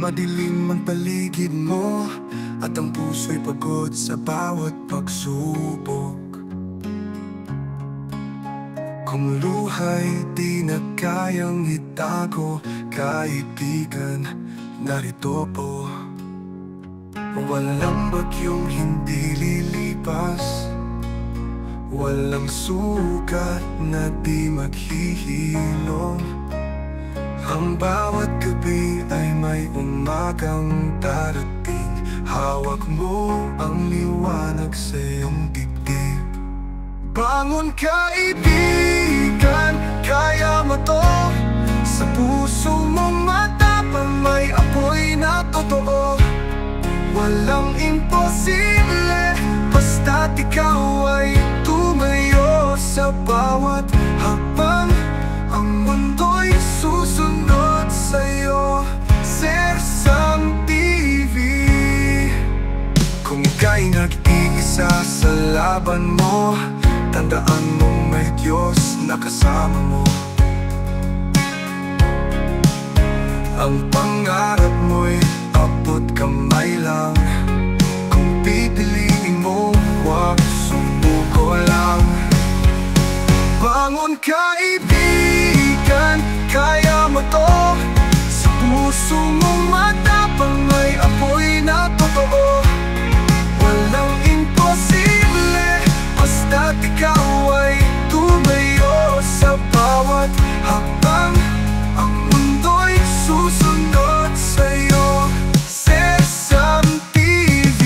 madilim ang paligid mo at ang puso'y pagod sa bawat pagsubok. Kung luha'y di na kayang itago, kaibigan, narito po. Walang bagyong hindi lilipas, walang sugat na di maghihilom. Ang bawat gabi ay may umagang darating. Hawak mo ang liwanag sa iyong dibdib. Bangon kaibigan, kaya mo to. Sa puso mong matapang may apoy na totoo. Walang imposible, basta't ikaw ay tumayo. Sa bawat hakbang, ang mundo'y susunod sa'yo. Sersang TV. Kung ika'y nag-iisa sa laban mo, tandaan mong may Diyos na kasama mo. Ang pangarap mo'y abot kamay lang. Kung pipiliin mo, huwag sumuko lang. Bangon kaibigan, kaya mo to. Sa puso mong matapang may apoy na totoo. Walang imposible, basta't ikaw ay tumayo. Sa bawat hakbang, ang mundo'y susunod sa'yo. Sesame TV.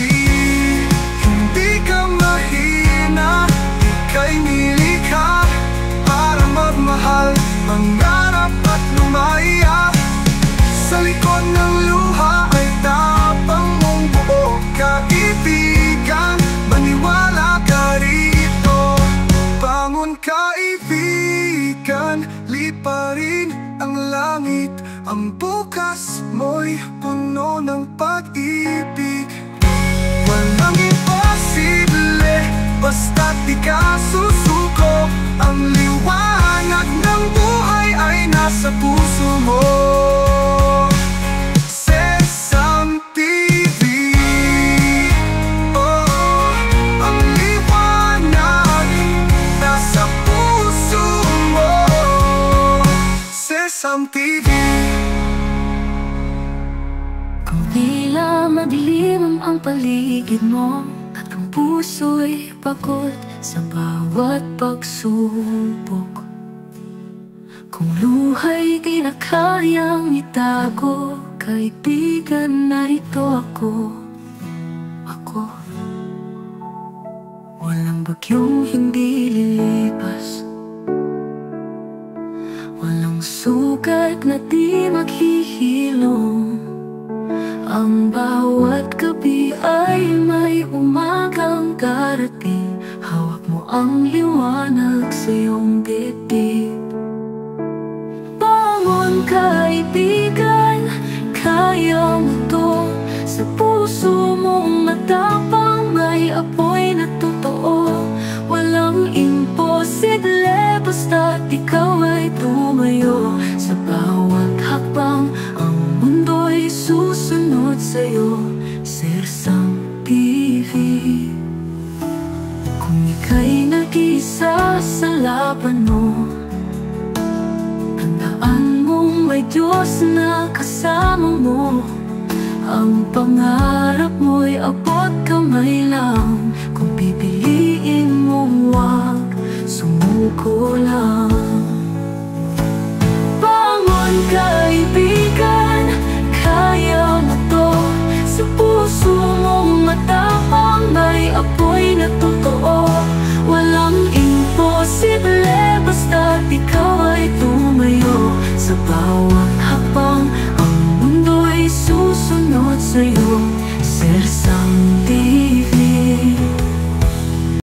Hindi ka mahina, ika'y nilikha para magmahal, mangarap at lumaya. Sa likod ng luha ay tapang mong buo. Kaibigan, maniwala ka rito. Bangon kaibigan, liparin ang langit. Ang bukas mo'y puno ng pag-ibig. Walang imposible, basta't di ka susuko. Ang liwanag ng buhay ay nasa puso mo. Sesame TV. Oh, ang liwanag nasa puso mo. Sesame TV. Kung tila madilim ang paligid mo at ang puso'y pagod sa bawat pagsubok, kung luha'y di na kayang itago, kaibigan, narito ako. Walang bagyong hindi lilipas, walang sugat na di maghihilom. Ang bawat gabi ay may umagang darating. Hawak mo ang liwanag sa iyong dibdib. Bangon kaibigan, kaya mo to. Sa puso mong matapang may apoy na totoo. Walang imposible, basta't ikaw ay tumayo. Sa bawat hakbang, ang mundo'y susunod sa'yo. Sersang TV. Kung ika'y nag-isa sa laban mo, tandaan mong may Diyos na kasama mo. Ang pangarap mo'y abot kamay lang. Kung pipiliin mong huwag sumuko lang. Bangon kaibigan, kaya mo to. Sa puso mong matapang may apoy na totoo. Walang imposible, basta't ikaw ay tumayo. Sa bawat hakbang, ang mundo'y susunod sa'yo.